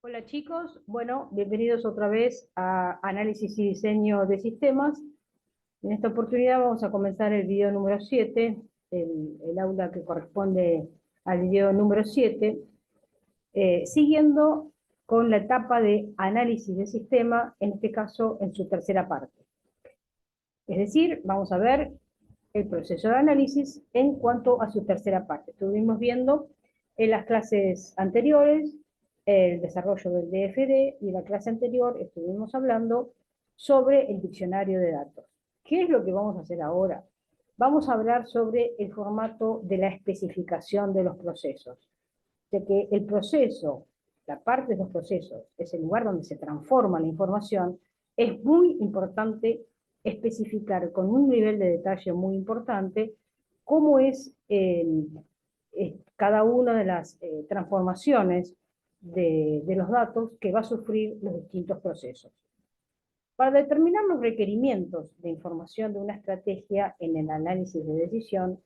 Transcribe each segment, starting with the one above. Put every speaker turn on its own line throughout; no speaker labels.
Hola chicos, bueno, bienvenidos otra vez a Análisis y Diseño de Sistemas. En esta oportunidad vamos a comenzar el video número 7, el aula que corresponde al video número 7, siguiendo con la etapa de análisis de sistema, en este caso en su tercera parte. Es decir, vamos a ver el proceso de análisis en cuanto a su tercera parte. Estuvimos viendo en las clases anteriores el desarrollo del DFD y en la clase anterior estuvimos hablando sobre el diccionario de datos. ¿Qué es lo que vamos a hacer ahora? Vamos a hablar sobre el formato de la especificación de los procesos. De que el proceso, la parte de los procesos, es el lugar donde se transforma la información, es muy importante especificar con un nivel de detalle muy importante cómo es cada una de las transformaciones de los datos que va a sufrir los distintos procesos. Para determinar los requerimientos de información de una estrategia en el análisis de decisión,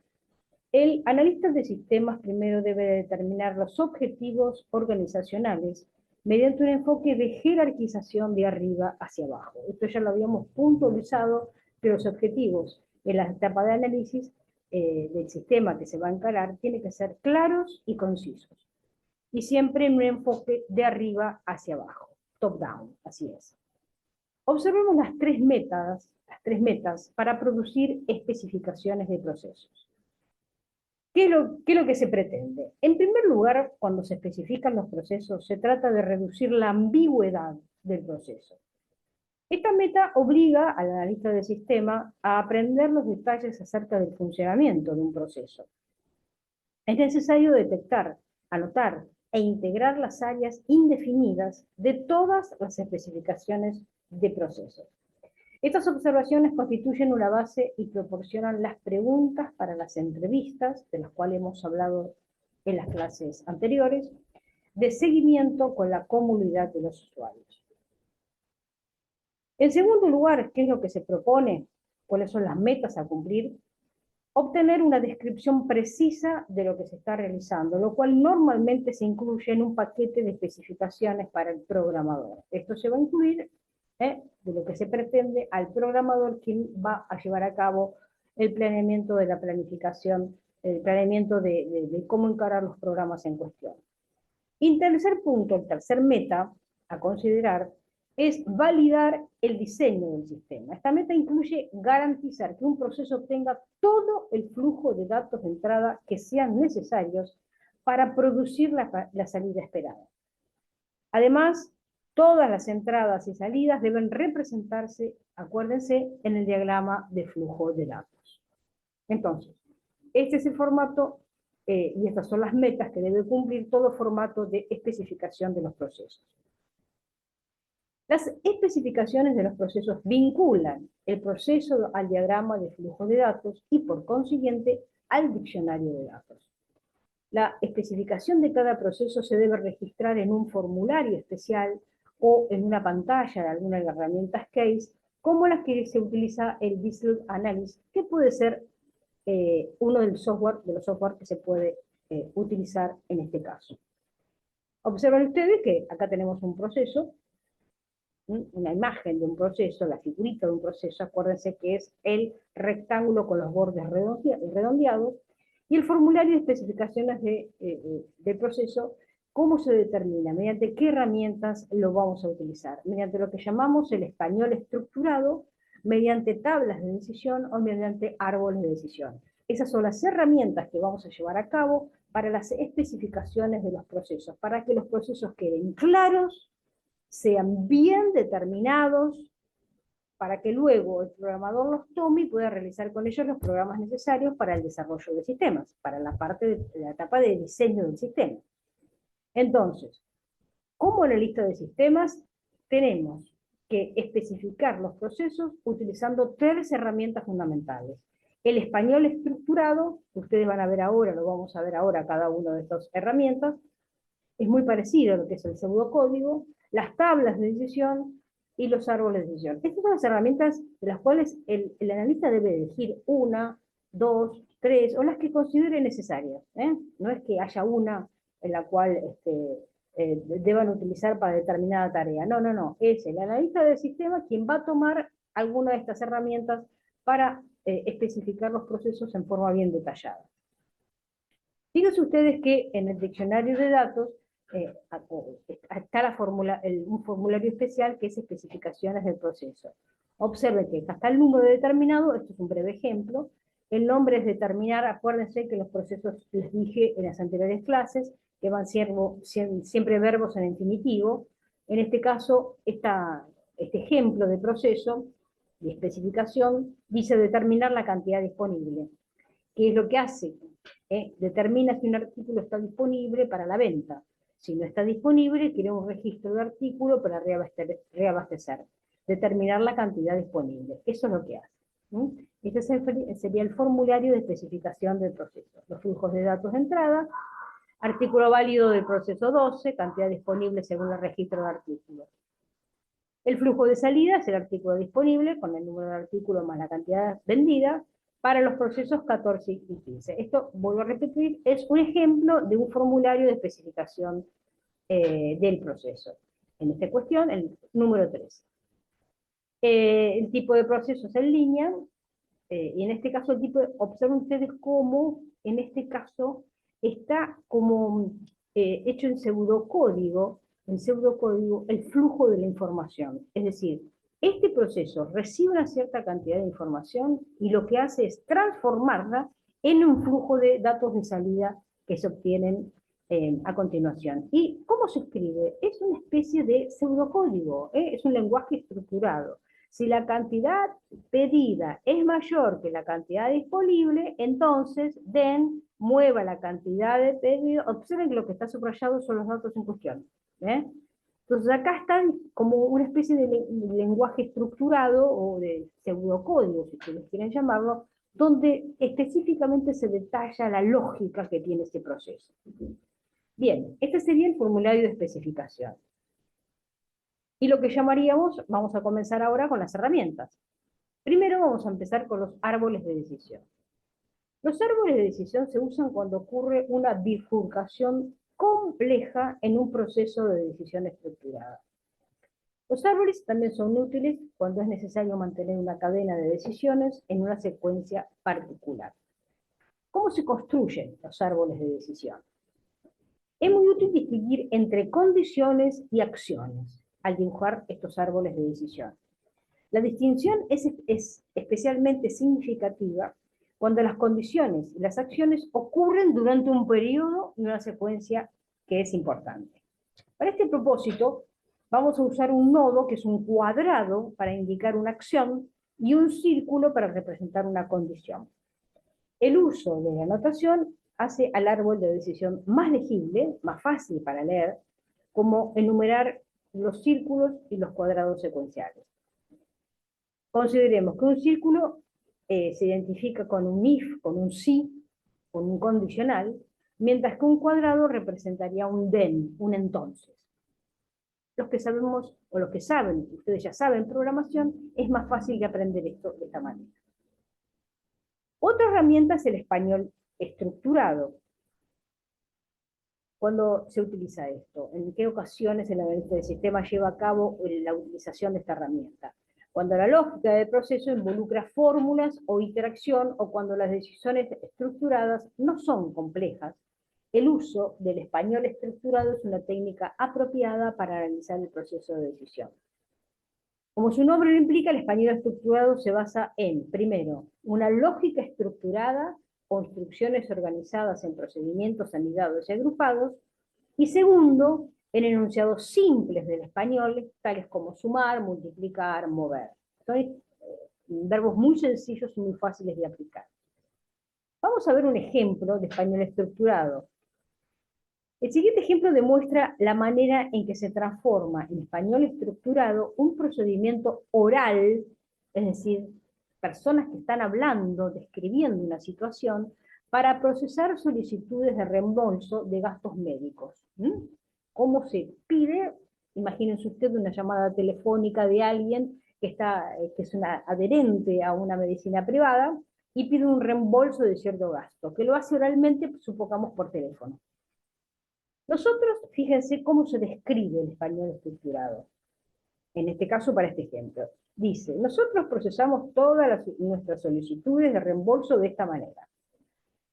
el analista de sistemas primero debe determinar los objetivos organizacionales mediante un enfoque de jerarquización de arriba hacia abajo. Esto ya lo habíamos puntualizado, que los objetivos en la etapa de análisis del sistema que se va a encarar tienen que ser claros y concisos. Y siempre en un enfoque de arriba hacia abajo, top-down, así es. Observemos las tres metas para producir especificaciones de procesos. ¿Qué es lo que se pretende? En primer lugar, cuando se especifican los procesos, se trata de reducir la ambigüedad del proceso. Esta meta obliga al analista del sistema a aprender los detalles acerca del funcionamiento de un proceso. Es necesario detectar, anotar e integrar las áreas indefinidas de todas las especificaciones de procesos. Estas observaciones constituyen una base y proporcionan las preguntas para las entrevistas, de las cuales hemos hablado en las clases anteriores, de seguimiento con la comunidad de los usuarios. En segundo lugar, ¿qué es lo que se propone? ¿Cuáles son las metas a cumplir? Obtener una descripción precisa de lo que se está realizando, lo cual normalmente se incluye en un paquete de especificaciones para el programador. Esto se va a incluir de lo que se pretende al programador quien va a llevar a cabo el planeamiento de la planificación, el planeamiento de cómo encarar los programas en cuestión. Y tercer punto, el tercer meta a considerar es validar el diseño del sistema. Esta meta incluye garantizar que un proceso tenga todo el flujo de datos de entrada que sean necesarios para producir la salida esperada. Además, todas las entradas y salidas deben representarse, acuérdense, en el diagrama de flujo de datos. Entonces, este es el formato y estas son las metas que debe cumplir todo formato de especificación de los procesos. Las especificaciones de los procesos vinculan el proceso al diagrama de flujo de datos y, por consiguiente, al diccionario de datos. La especificación de cada proceso se debe registrar en un formulario especial o en una pantalla de alguna de las herramientas case, como las que se utiliza el Business Analysis, que puede ser uno de los software que se puede utilizar en este caso. Observen ustedes que acá tenemos un proceso, una imagen de un proceso, la figurita de un proceso, acuérdense que es el rectángulo con los bordes redondeados, y el formulario de especificaciones del proceso, ¿cómo se determina? ¿Mediante qué herramientas lo vamos a utilizar? Mediante lo que llamamos el español estructurado, mediante tablas de decisión o mediante árboles de decisión. Esas son las herramientas que vamos a llevar a cabo para las especificaciones de los procesos, para que los procesos queden claros, sean bien determinados, para que luego el programador los tome y pueda realizar con ellos los programas necesarios para el desarrollo de sistemas, para la parte de la etapa de diseño del sistema. Entonces, como analista de sistemas, tenemos que especificar los procesos utilizando tres herramientas fundamentales. El español estructurado, que ustedes van a ver ahora, lo vamos a ver ahora cada una de estas herramientas, es muy parecido a lo que es el pseudocódigo, las tablas de decisión y los árboles de decisión. Estas son las herramientas de las cuales el analista debe elegir una, dos, tres, o las que considere necesarias. No es que haya una en la cual deban utilizar para determinada tarea. No, no, no. Es el analista del sistema quien va a tomar alguna de estas herramientas para especificar los procesos en forma bien detallada. Fíjense ustedes que en el diccionario de datos está un formulario especial que es especificaciones del proceso. Observen que está el número determinado, esto es un breve ejemplo, el nombre es determinar, acuérdense que los procesos les dije en las anteriores clases, que van siempre verbos en infinitivo. En este caso, este ejemplo de proceso, de especificación, dice determinar la cantidad disponible. ¿Qué es lo que hace? Determina si un artículo está disponible para la venta. Si no está disponible, crea un registro de artículo para reabastecer. Determinar la cantidad disponible. Eso es lo que hace. Este sería el formulario de especificación del proceso. Los flujos de datos de entrada, artículo válido del proceso 12, cantidad disponible según el registro de artículos. El flujo de salida es el artículo disponible con el número de artículo más la cantidad vendida para los procesos 14 y 15. Esto, vuelvo a repetir, es un ejemplo de un formulario de especificación del proceso. En esta cuestión, el número 3. El tipo de proceso es en línea, y en este caso, observen ustedes cómo, en este caso, está como hecho en pseudocódigo el flujo de la información. Es decir, este proceso recibe una cierta cantidad de información y lo que hace es transformarla en un flujo de datos de salida que se obtienen a continuación. ¿Y cómo se escribe? Es una especie de pseudocódigo, es un lenguaje estructurado. Si la cantidad pedida es mayor que la cantidad disponible, entonces den, mueva la cantidad de pedido. Observen que lo que está subrayado son los datos en cuestión. Entonces acá están como una especie de lenguaje estructurado o de pseudocódigo, si ustedes quieren llamarlo, donde específicamente se detalla la lógica que tiene este proceso. Bien, este sería el formulario de especificación. Y lo que llamaríamos, vamos a comenzar ahora con las herramientas. Primero vamos a empezar con los árboles de decisión. Los árboles de decisión se usan cuando ocurre una bifurcación compleja en un proceso de decisión estructurada. Los árboles también son útiles cuando es necesario mantener una cadena de decisiones en una secuencia particular. ¿Cómo se construyen los árboles de decisión? Es muy útil distinguir entre condiciones y acciones al dibujar estos árboles de decisión. La distinción es especialmente significativa cuando las condiciones y las acciones ocurren durante un periodo y una secuencia que es importante. Para este propósito, vamos a usar un nodo, que es un cuadrado, para indicar una acción, y un círculo para representar una condición. El uso de la notación hace al árbol de decisión más legible, más fácil para leer, como enumerar los círculos y los cuadrados secuenciales. Consideremos que un círculo se identifica con un if, con un si, con un condicional, mientras que un cuadrado representaría un then, un entonces. Los que sabemos, o los que saben, ustedes ya saben programación, es más fácil de aprender esto de esta manera. Otra herramienta es el español estructurado. ¿Cuándo se utiliza esto? ¿En qué ocasiones el analista del sistema lleva a cabo la utilización de esta herramienta? Cuando la lógica del proceso involucra fórmulas o interacción, o cuando las decisiones estructuradas no son complejas. El uso del español estructurado es una técnica apropiada para analizar el proceso de decisión. Como su nombre lo implica, el español estructurado se basa en, primero, una lógica estructurada o instrucciones organizadas en procedimientos anidados y agrupados, y segundo, en enunciados simples del español, tales como sumar, multiplicar, mover. Son verbos muy sencillos y muy fáciles de aplicar. Vamos a ver un ejemplo de español estructurado. El siguiente ejemplo demuestra la manera en que se transforma en español estructurado un procedimiento oral, es decir, personas que están hablando, describiendo una situación, para procesar solicitudes de reembolso de gastos médicos. ¿Cómo se pide? Imagínense usted una llamada telefónica de alguien que es una adherente a una medicina privada y pide un reembolso de cierto gasto, que lo hace oralmente, supongamos por teléfono. Nosotros, fíjense cómo se describe el español estructurado. En este caso, para este ejemplo. Dice, nosotros procesamos todas nuestras solicitudes de reembolso de esta manera.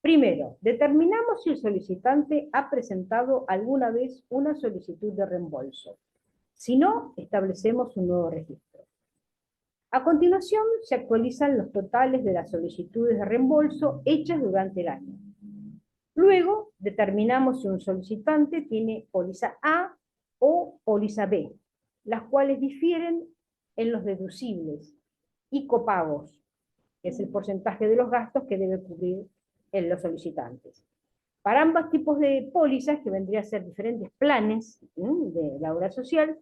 Primero, determinamos si el solicitante ha presentado alguna vez una solicitud de reembolso. Si no, establecemos un nuevo registro. A continuación, se actualizan los totales de las solicitudes de reembolso hechas durante el año. Luego, determinamos si un solicitante tiene póliza A o póliza B, las cuales difieren en los deducibles y copagos, que es el porcentaje de los gastos que debe cubrir los solicitantes. Para ambos tipos de pólizas, que vendrían a ser diferentes planes de la obra social,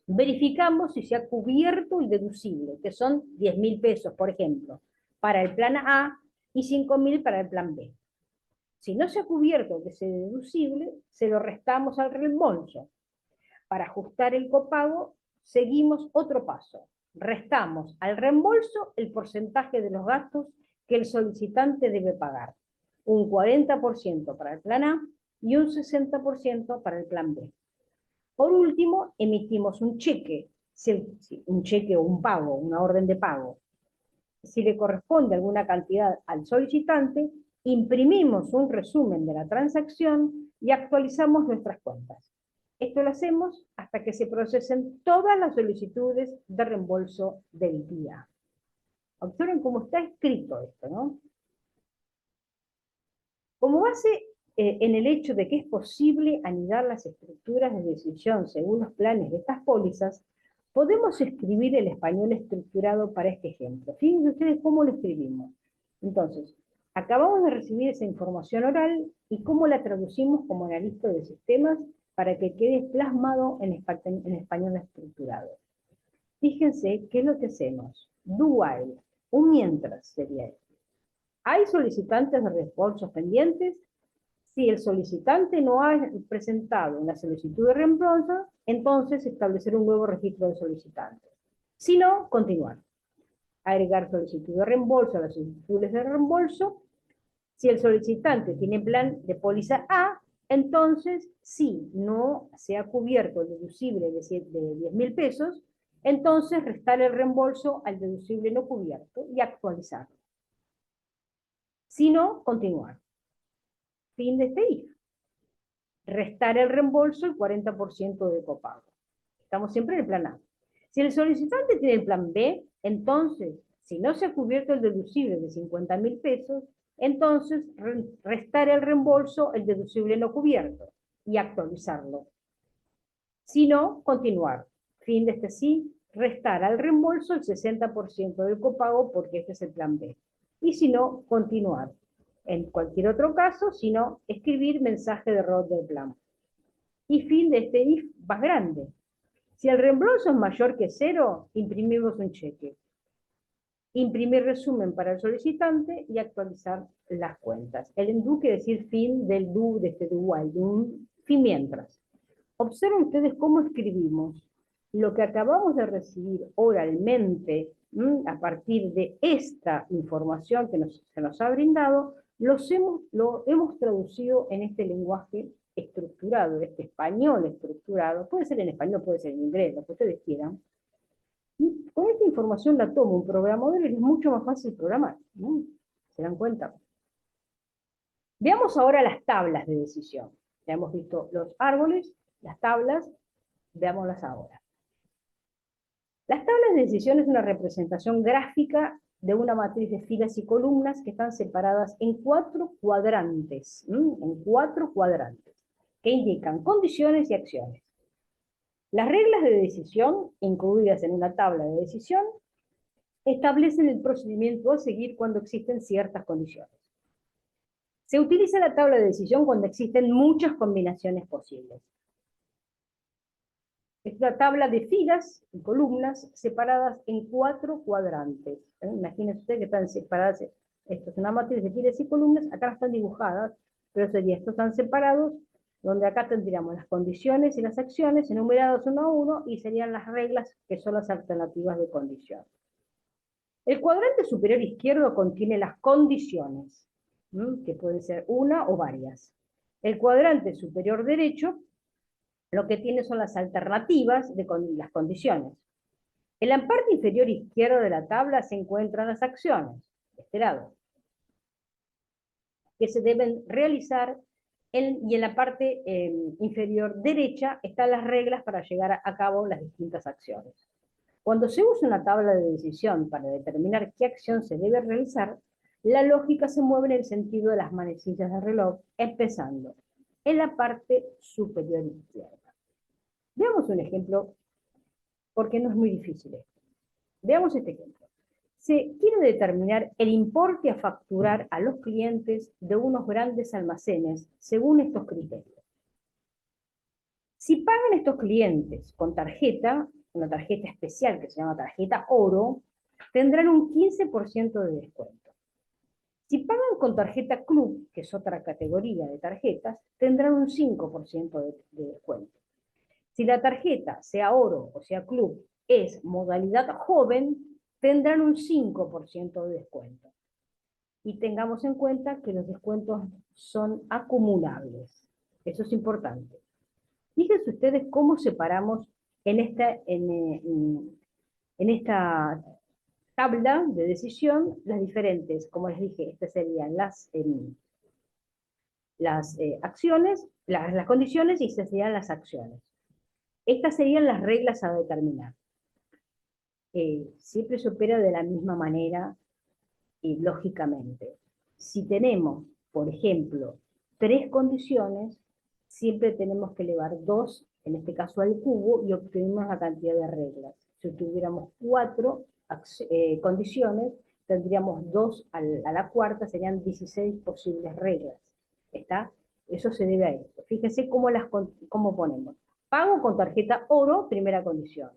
verificamos si se ha cubierto el deducible, que son 10.000 pesos, por ejemplo, para el plan A y 5.000 para el plan B. Si no se ha cubierto ese deducible, se lo restamos al reembolso. Para ajustar el copago, seguimos otro paso. Restamos al reembolso el porcentaje de los gastos que el solicitante debe pagar. Un 40% para el plan A y un 60% para el plan B. Por último, emitimos un cheque o un pago, una orden de pago. Si le corresponde alguna cantidad al solicitante, imprimimos un resumen de la transacción y actualizamos nuestras cuentas. Esto lo hacemos hasta que se procesen todas las solicitudes de reembolso del día. Observen cómo está escrito esto, ¿no? Como base en el hecho de que es posible anidar las estructuras de decisión según los planes de estas pólizas, podemos escribir el español estructurado para este ejemplo. Fíjense ustedes cómo lo escribimos. Entonces, acabamos de recibir esa información oral y cómo la traducimos como analista de sistemas para que quede plasmado en español estructurado. Fíjense qué es lo que hacemos. Do while, un mientras sería esto. ¿Hay solicitantes de reembolsos pendientes? Si el solicitante no ha presentado una solicitud de reembolso, entonces establecer un nuevo registro de solicitantes. Si no, continuar. Agregar solicitud de reembolso a las solicitudes de reembolso. Si el solicitante tiene plan de póliza A, entonces, si no se ha cubierto el deducible de 10.000 pesos, entonces restar el reembolso al deducible no cubierto y actualizarlo. Si no, continuar. Fin de este if. Restar el reembolso el 40% de copago. Estamos siempre en el plan A. Si el solicitante tiene el plan B, entonces, si no se ha cubierto el deducible de 50.000 pesos, entonces restar el reembolso el deducible no cubierto y actualizarlo. Si no, continuar. Fin de este sí, restar al reembolso el 60% del copago porque este es el plan B. Y si no, continuar. En cualquier otro caso, si no, escribir mensaje de error del plan. Y fin de este if más grande. Si el reembolso es mayor que 0, imprimimos un cheque. Imprimir resumen para el solicitante y actualizar las cuentas. El undo quiere decir fin del do, de este do while, de un fin mientras. Observen ustedes cómo escribimos lo que acabamos de recibir oralmente a partir de esta información que se nos ha brindado, lo hemos traducido en este lenguaje estructurado, este español estructurado, puede ser en español, puede ser en inglés, lo que ustedes quieran. Y con esta información la toma un programador y es mucho más fácil programar, ¿no? ¿Se dan cuenta? Veamos ahora las tablas de decisión. Ya hemos visto los árboles, las tablas, veámoslas ahora. Las tablas de decisión es una representación gráfica de una matriz de filas y columnas que están separadas en 4 cuadrantes, que indican condiciones y acciones. Las reglas de decisión, incluidas en una tabla de decisión, establecen el procedimiento a seguir cuando existen ciertas condiciones. Se utiliza la tabla de decisión cuando existen muchas combinaciones posibles. Es una tabla de filas y columnas separadas en 4 cuadrantes. Imagínense ustedes que están separadas, esto es una matriz de filas y columnas, acá están dibujadas, pero sería, estos están separados, donde acá tendríamos las condiciones y las acciones enumerados uno a uno, y serían las reglas que son las alternativas de condición. El cuadrante superior izquierdo contiene las condiciones, que pueden ser una o varias. El cuadrante superior derecho lo que tiene son las alternativas de las condiciones. En la parte inferior izquierda de la tabla se encuentran las acciones, de este lado, que se deben realizar, y en la parte inferior derecha están las reglas para llevar a cabo las distintas acciones. Cuando se usa una tabla de decisión para determinar qué acción se debe realizar, la lógica se mueve en el sentido de las manecillas del reloj, empezando en la parte superior izquierda. Veamos un ejemplo, porque no es muy difícil esto. Veamos este ejemplo. Se quiere determinar el importe a facturar a los clientes de unos grandes almacenes según estos criterios. Si pagan estos clientes con tarjeta, una tarjeta especial que se llama tarjeta oro, tendrán un 15% de descuento. Si pagan con tarjeta club, que es otra categoría de tarjetas, tendrán un 5% de descuento. Si la tarjeta, sea oro o sea club, es modalidad joven, tendrán un 5% de descuento. Y tengamos en cuenta que los descuentos son acumulables. Eso es importante. Fíjense ustedes cómo separamos en esta tabla de decisión las diferentes, como les dije, estas serían las acciones, las condiciones, y estas serían las acciones. Estas serían las reglas a determinar. Siempre se opera de la misma manera y lógicamente. Si tenemos, por ejemplo, 3 condiciones, siempre tenemos que elevar 2, en este caso al cubo, y obtenemos la cantidad de reglas. Si tuviéramos 4 condiciones, tendríamos 2 a la cuarta, serían 16 posibles reglas. ¿Está? Eso se debe a esto. Fíjense cómo ponemos. Pago con tarjeta oro, primera condición.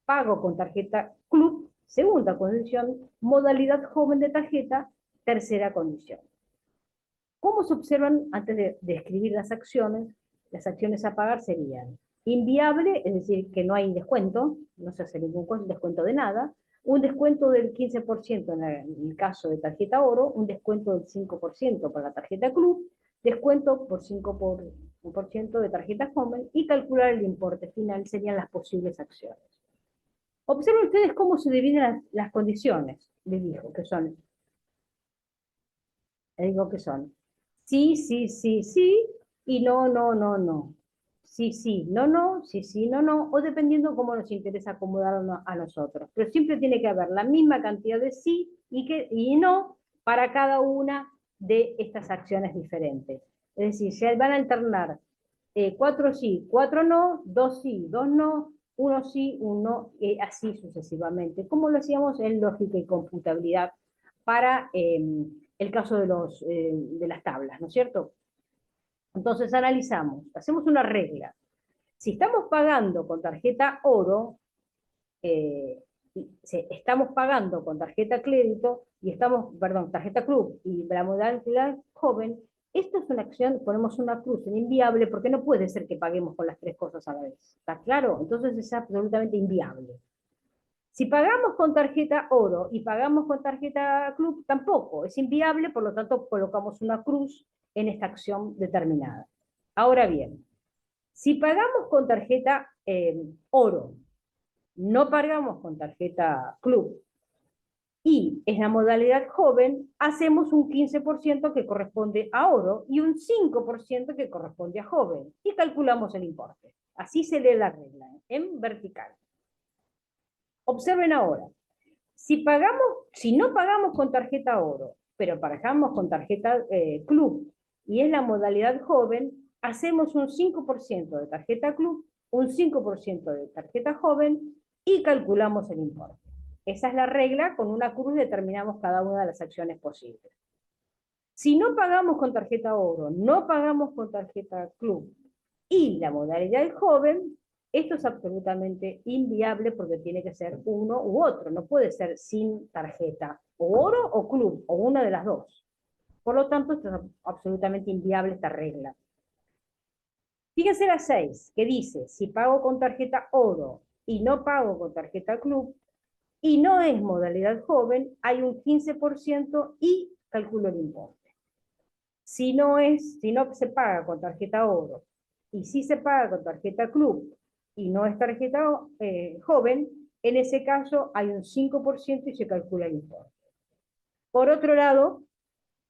Pago con tarjeta club, segunda condición. Modalidad joven de tarjeta, tercera condición. ¿Cómo se observan antes de escribir las acciones? Las acciones a pagar serían inviable, es decir, que no hay descuento, no se hace ningún descuento de nada, un descuento del 15% en el caso de tarjeta oro, un descuento del 5% para la tarjeta club, descuento por 5% de tarjeta joven, y calcular el importe final serían las posibles acciones. Observen ustedes cómo se dividen las condiciones, les digo que son sí, sí, sí, sí, y no, no, no, no. Sí, sí, no, no, sí, sí, no, no, o dependiendo cómo nos interesa acomodar a nosotros. Pero siempre tiene que haber la misma cantidad de sí y no para cada una de estas acciones diferentes. Es decir, se van a alternar 4 sí, 4 no, 2 sí, 2 no, 1 sí, 1 no, así sucesivamente, como lo hacíamos en lógica y computabilidad para el caso de las tablas, ¿no es cierto? Entonces analizamos, hacemos una regla. Si estamos pagando con tarjeta oro, estamos pagando con tarjeta crédito, tarjeta club y la modalidad joven, esto es una acción, ponemos una cruz en inviable porque no puede ser que paguemos con las 3 cosas a la vez. ¿Está claro? Entonces es absolutamente inviable. Si pagamos con tarjeta oro y pagamos con tarjeta club, tampoco, es inviable, por lo tanto colocamos una cruz en esta acción determinada. Ahora bien, si pagamos con tarjeta oro, no pagamos con tarjeta club, y es la modalidad joven, hacemos un 15% que corresponde a oro y un 5% que corresponde a joven, y calculamos el importe. Así se lee la regla, en vertical. Observen ahora, si no pagamos con tarjeta oro, pero pagamos con tarjeta club, y es la modalidad joven, hacemos un 5% de tarjeta club, un 5% de tarjeta joven, y calculamos el importe. Esa es la regla, con una cruz determinamos cada una de las acciones posibles. Si no pagamos con tarjeta oro, no pagamos con tarjeta club, y la modalidad joven, esto es absolutamente inviable porque tiene que ser uno u otro, no puede ser sin tarjeta, o oro o club, o una de las dos. Por lo tanto, esto es absolutamente inviable esta regla. Fíjense la 6, que dice, si pago con tarjeta oro y no pago con tarjeta club, y no es modalidad joven, hay un 15% y calculo el importe. Si no se paga con tarjeta oro, y si se paga con tarjeta club, y no es tarjeta joven, en ese caso hay un 5% y se calcula el importe. Por otro lado,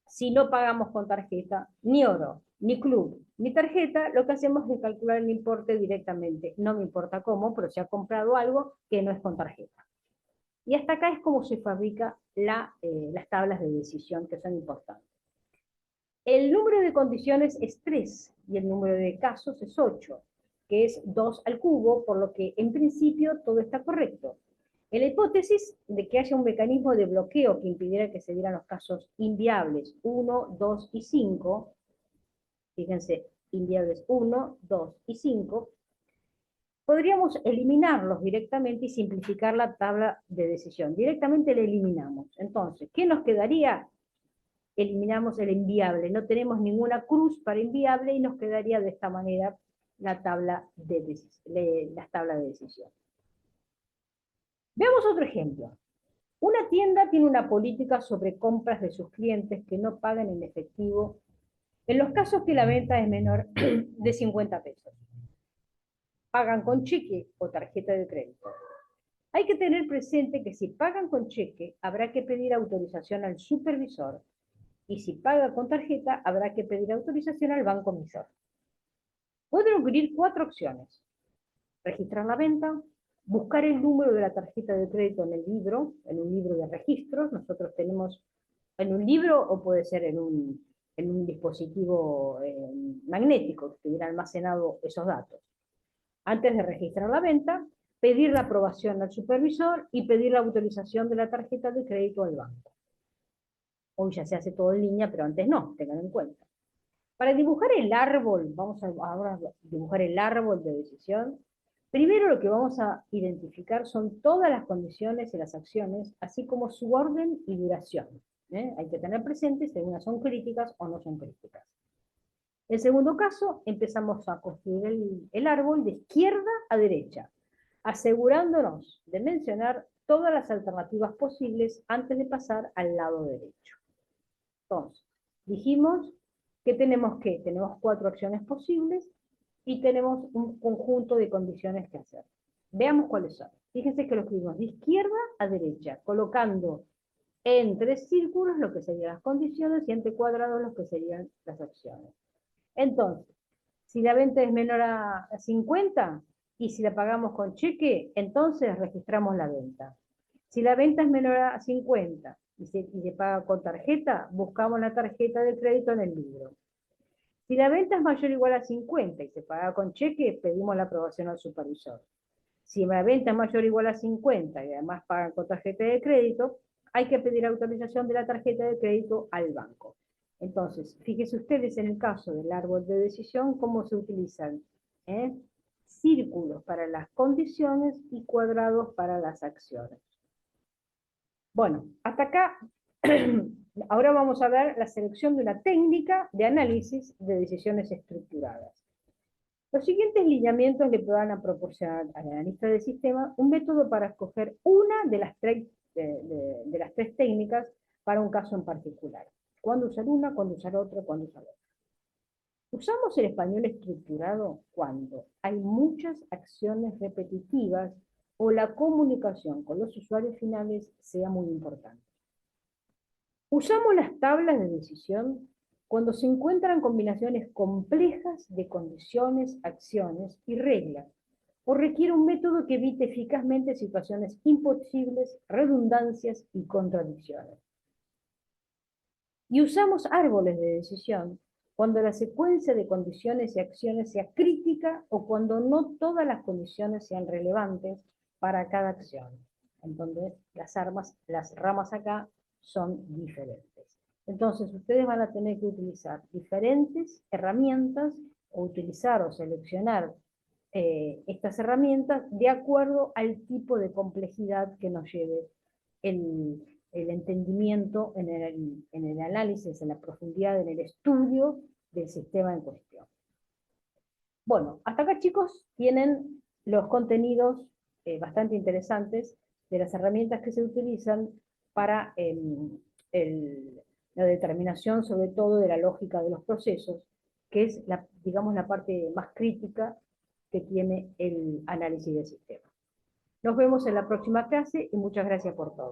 si no pagamos con tarjeta, ni oro, ni club, ni tarjeta, lo que hacemos es calcular el importe directamente. No me importa cómo, pero se ha comprado algo que no es con tarjeta. Y hasta acá es como se fabrica las tablas de decisión, que son importantes. El número de condiciones es 3 y el número de casos es 8, que es 2 al cubo, por lo que en principio todo está correcto. En la hipótesis de que haya un mecanismo de bloqueo que impidiera que se dieran los casos inviables 1, 2 y 5, fíjense, inviables 1, 2 y 5, podríamos eliminarlos directamente y simplificar la tabla de decisión. Directamente la eliminamos. Entonces, ¿qué nos quedaría? Eliminamos el inviable. No tenemos ninguna cruz para inviable y nos quedaría de esta manera la tabla de decisión. Veamos otro ejemplo. Una tienda tiene una política sobre compras de sus clientes que no pagan en efectivo en los casos que la venta es menor de 50 pesos. Pagan con cheque o tarjeta de crédito. Hay que tener presente que si pagan con cheque, habrá que pedir autorización al supervisor, y si paga con tarjeta, habrá que pedir autorización al banco emisor. Pueden ocurrir 4 opciones: registrar la venta, buscar el número de la tarjeta de crédito en un libro de registros. Nosotros tenemos en un libro, o puede ser en un dispositivo magnético que estuviera almacenado esos datos. Antes de registrar la venta, pedir la aprobación al supervisor y pedir la autorización de la tarjeta de crédito al banco. Hoy ya se hace todo en línea, pero antes no, tengan en cuenta. Para dibujar el árbol, vamos a ahora dibujar el árbol de decisión. Primero lo que vamos a identificar son todas las condiciones y las acciones, así como su orden y duración. Hay que tener presente si algunas son críticas o no son críticas. En segundo caso, empezamos a construir el árbol de izquierda a derecha, asegurándonos de mencionar todas las alternativas posibles antes de pasar al lado derecho. Entonces, dijimos que tenemos 4 acciones posibles y tenemos un conjunto de condiciones que hacer. Veamos cuáles son. Fíjense que lo escribimos de izquierda a derecha, colocando entre círculos lo que serían las condiciones y entre cuadrados lo que serían las acciones. Entonces, si la venta es menor a 50 y si la pagamos con cheque, entonces registramos la venta. Si la venta es menor a 50 y se paga con tarjeta, buscamos la tarjeta de crédito en el libro. Si la venta es mayor o igual a 50 y se paga con cheque, pedimos la aprobación al supervisor. Si la venta es mayor o igual a 50 y además pagan con tarjeta de crédito, hay que pedir autorización de la tarjeta de crédito al banco. Entonces, fíjense ustedes en el caso del árbol de decisión cómo se utilizan círculos para las condiciones y cuadrados para las acciones. Bueno, hasta acá, ahora vamos a ver la selección de una técnica de análisis de decisiones estructuradas. Los siguientes lineamientos le van proporcionar al analista de sistema un método para escoger una de las tres técnicas para un caso en particular. ¿Cuándo usar una? ¿Cuándo usar otra? ¿Cuándo usar otra? Usamos el español estructurado cuando hay muchas acciones repetitivas o la comunicación con los usuarios finales sea muy importante. Usamos las tablas de decisión cuando se encuentran combinaciones complejas de condiciones, acciones y reglas, o requiere un método que evite eficazmente situaciones imposibles, redundancias y contradicciones. Y usamos árboles de decisión cuando la secuencia de condiciones y acciones sea crítica o cuando no todas las condiciones sean relevantes para cada acción. Entonces, las ramas acá son diferentes. Entonces, ustedes van a tener que utilizar diferentes herramientas o utilizar o seleccionar estas herramientas de acuerdo al tipo de complejidad que nos lleve el entendimiento en el análisis, en la profundidad, en el estudio del sistema en cuestión. Bueno, hasta acá, chicos, tienen los contenidos bastante interesantes de las herramientas que se utilizan para la determinación sobre todo de la lógica de los procesos, que es, digamos, la parte más crítica que tiene el análisis del sistema. Nos vemos en la próxima clase y muchas gracias por todo.